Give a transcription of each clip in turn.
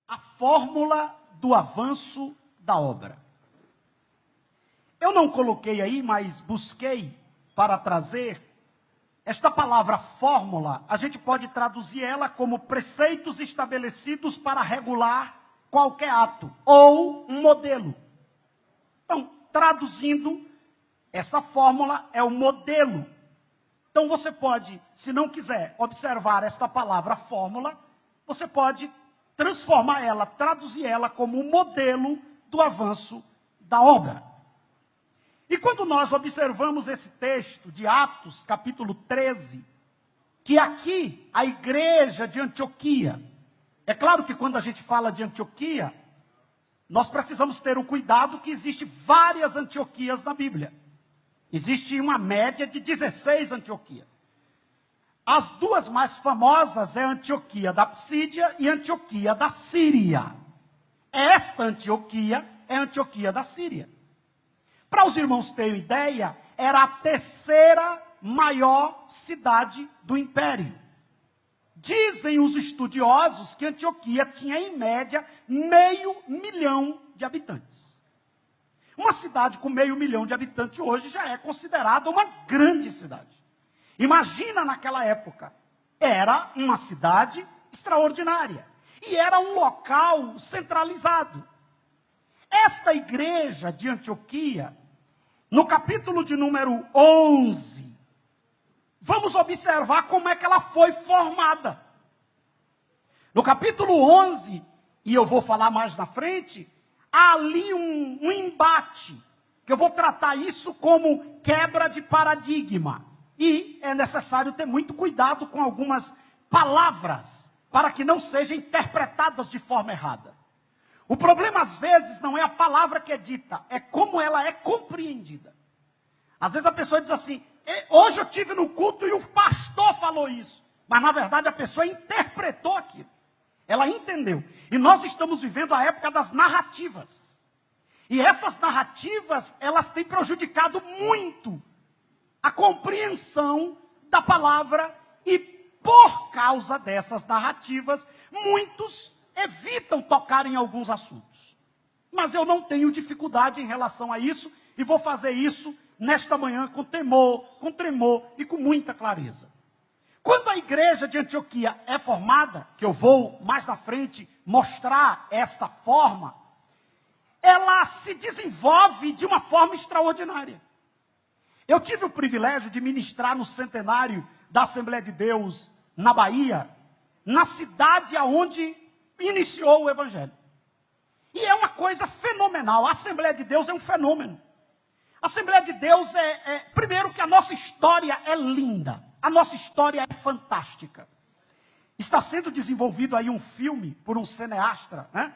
a fórmula do avanço da obra. Eu não coloquei aí, mas busquei para trazer esta palavra fórmula. A gente pode traduzir ela como preceitos estabelecidos para regular qualquer ato, ou um modelo. Então, traduzindo, essa fórmula é o modelo. Então você pode, se não quiser observar esta palavra fórmula, você pode transformar ela, traduzir ela como um modelo do avanço da obra. E quando nós observamos esse texto de Atos, capítulo 13, que aqui a igreja de Antioquia, é claro que quando a gente fala de Antioquia, nós precisamos ter o cuidado que existe várias Antioquias na Bíblia. Existe uma média de 16 Antioquias. As duas mais famosas é a Antioquia da Psídia e a Antioquia da Síria. Esta Antioquia é a Antioquia da Síria. Para os irmãos terem ideia, era a terceira maior cidade do império. Dizem os estudiosos que Antioquia tinha, em média, 500.000 de habitantes. Uma cidade com 500.000 de habitantes hoje já é considerada uma grande cidade. Imagina naquela época. Era uma cidade extraordinária. E era um local centralizado. Esta igreja de Antioquia, no capítulo de número 11, vamos observar como é que ela foi formada. No capítulo 11, e eu vou falar mais na frente, há ali um embate, que eu vou tratar isso como quebra de paradigma. E é necessário ter muito cuidado com algumas palavras, para que não sejam interpretadas de forma errada. O problema, às vezes, não é a palavra que é dita, é como ela é compreendida. Às vezes a pessoa diz assim, hoje eu estive no culto e o pastor falou isso. Mas, na verdade, a pessoa interpretou aquilo. Ela entendeu. E nós estamos vivendo a época das narrativas. E essas narrativas, elas têm prejudicado muito a compreensão da palavra. E, por causa dessas narrativas, muitos evitam tocar em alguns assuntos. Mas eu não tenho dificuldade em relação a isso, e vou fazer isso nesta manhã com temor, com tremor e com muita clareza. Quando a igreja de Antioquia é formada, que eu vou mais na frente mostrar esta forma, ela se desenvolve de uma forma extraordinária. Eu tive o privilégio de ministrar no centenário da Assembleia de Deus na Bahia, na cidade aonde iniciou o Evangelho. E é uma coisa fenomenal. A Assembleia de Deus é um fenômeno. A Assembleia de Deus primeiro que a nossa história é linda. A nossa história é fantástica. Está sendo desenvolvido aí um filme por um cineasta, né?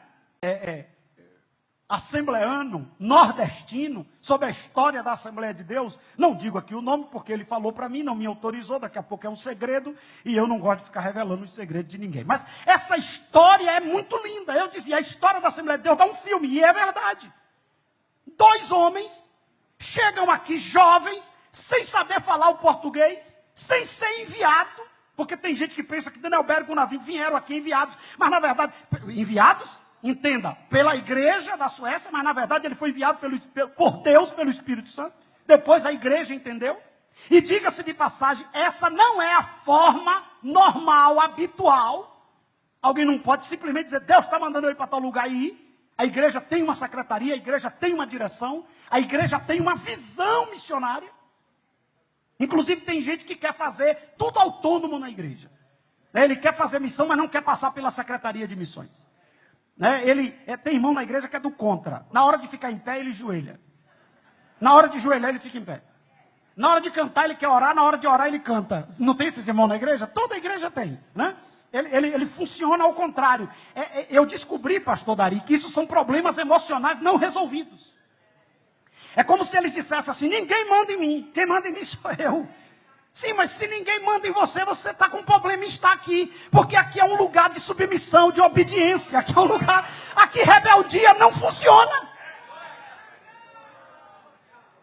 Assembleano, nordestino, sobre a história da Assembleia de Deus. Não digo aqui o nome, porque ele falou para mim, não me autorizou, daqui a pouco é um segredo, e eu não gosto de ficar revelando os segredos de ninguém. Mas essa história é muito linda. Eu dizia, a história da Assembleia de Deus dá um filme, e é verdade. 2 homens chegam aqui jovens, sem saber falar o português, sem ser enviado, porque tem gente que pensa que Daniel Berg e Gunnar vieram aqui enviados, mas na verdade, enviados, entenda, pela igreja da Suécia, mas na verdade ele foi enviado por Deus, pelo Espírito Santo. Depois a igreja entendeu. E diga-se de passagem, essa não é a forma normal, habitual. Alguém não pode simplesmente dizer, Deus está mandando eu ir para tal lugar e ir. A igreja tem uma secretaria, a igreja tem uma direção, a igreja tem uma visão missionária. Inclusive tem gente que quer fazer tudo autônomo na igreja. Ele quer fazer missão, mas não quer passar pela secretaria de missões. Tem irmão na igreja que é do contra. Na hora de ficar em pé, ele joelha. Na hora de joelhar, ele fica em pé. Na hora de cantar, ele quer orar. Na hora de orar, ele canta. Não tem esses irmãos na igreja? Toda igreja tem, né? Ele funciona ao contrário. Eu descobri, pastor Dari, que isso são problemas emocionais não resolvidos. É como se eles dissessem assim, ninguém manda em mim. Quem manda em mim sou eu. Sim, mas se ninguém manda em você, você está com problema em estar aqui. Porque aqui é um lugar de submissão, de obediência. Aqui é um lugar... Aqui rebeldia não funciona.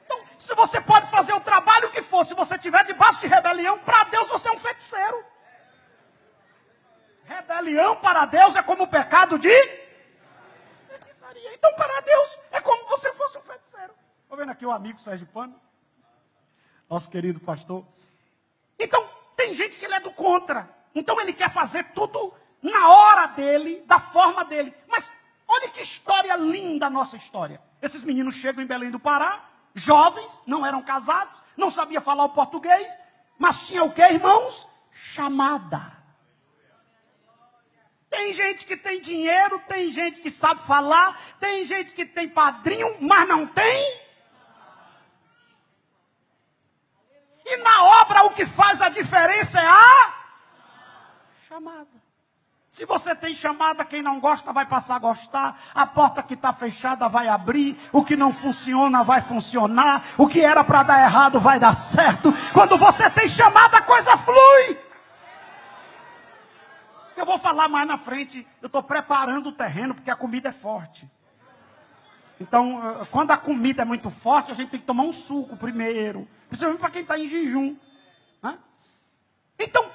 Então, se você pode fazer o trabalho que for, se você estiver debaixo de rebelião, para Deus você é um feiticeiro. Rebelião para Deus é como o pecado de vendo aqui o amigo sergipano, nosso querido pastor. Então, tem gente que ele é do contra. Então, ele quer fazer tudo na hora dele, da forma dele. Mas, olha que história linda a nossa história. Esses meninos chegam em Belém do Pará, jovens, não eram casados, não sabiam falar o português, mas tinha o que, irmãos? Chamada. Tem gente que tem dinheiro, tem gente que sabe falar, tem gente que tem padrinho, mas não tem. E na obra o que faz a diferença é a chamada. Se você tem chamada, quem não gosta vai passar a gostar, a porta que está fechada vai abrir, o que não funciona vai funcionar, o que era para dar errado vai dar certo. Quando você tem chamada, a coisa flui. Eu vou falar mais na frente, eu estou preparando o terreno, porque a comida é forte. Então, quando a comida é muito forte, a gente tem que tomar um suco primeiro, principalmente para quem está em jejum. Né? Então,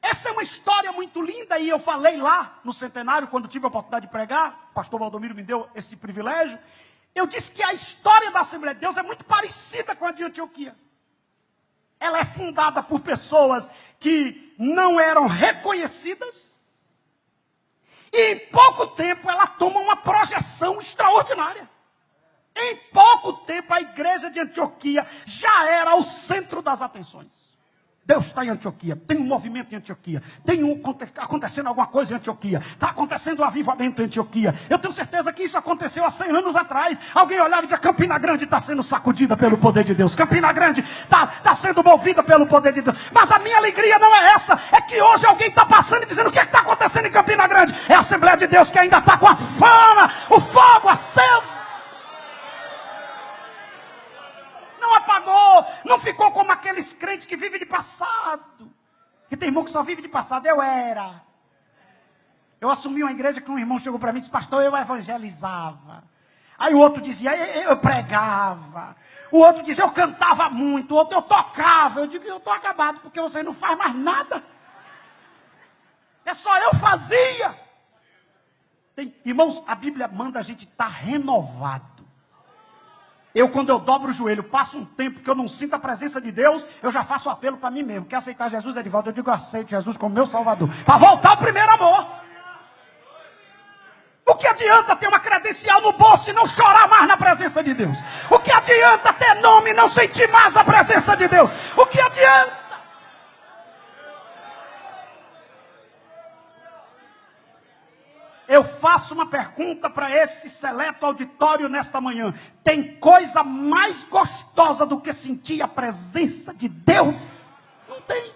essa é uma história muito linda, e eu falei lá no centenário, quando tive a oportunidade de pregar, o pastor Valdomiro me deu esse privilégio, eu disse que a história da Assembleia de Deus é muito parecida com a de Antioquia. Ela é fundada por pessoas que não eram reconhecidas, e em pouco tempo ela toma uma projeção extraordinária. Em pouco tempo a igreja de Antioquia já era o centro das atenções. Deus está em Antioquia, tem um movimento em Antioquia, acontecendo alguma coisa em Antioquia, está acontecendo um avivamento em Antioquia. Eu tenho certeza que isso aconteceu há 100 anos atrás. Alguém olhava e dizia: Campina Grande está sendo sacudida pelo poder de Deus, Campina Grande está sendo movida pelo poder de Deus. Mas a minha alegria não é essa, é que hoje alguém está passando e dizendo: o que está acontecendo em Campina Grande? É a Assembleia de Deus que ainda está com a fama, o fogo aceso. Não apagou, não ficou como aqueles crentes que vivem de passado. Que tem irmão que só vive de passado. Eu assumi uma igreja que um irmão chegou para mim e disse: pastor, eu evangelizava. Aí o outro dizia: eu pregava. O outro dizia: eu cantava muito. O outro: eu tocava. Eu digo: eu estou acabado, porque você não faz mais nada. É só eu fazia. Irmãos, a Bíblia manda a gente estar renovado. Quando eu dobro o joelho, passo um tempo que eu não sinto a presença de Deus, eu já faço apelo para mim mesmo. Quer aceitar Jesus, Edivaldo? Eu digo: eu aceito Jesus como meu Salvador, para voltar ao primeiro amor. O que adianta ter uma credencial no bolso e não chorar mais na presença de Deus? O que adianta ter nome e não sentir mais a presença de Deus? O que adianta? Eu faço uma pergunta para esse seleto auditório nesta manhã: tem coisa mais gostosa do que sentir a presença de Deus? Não tem.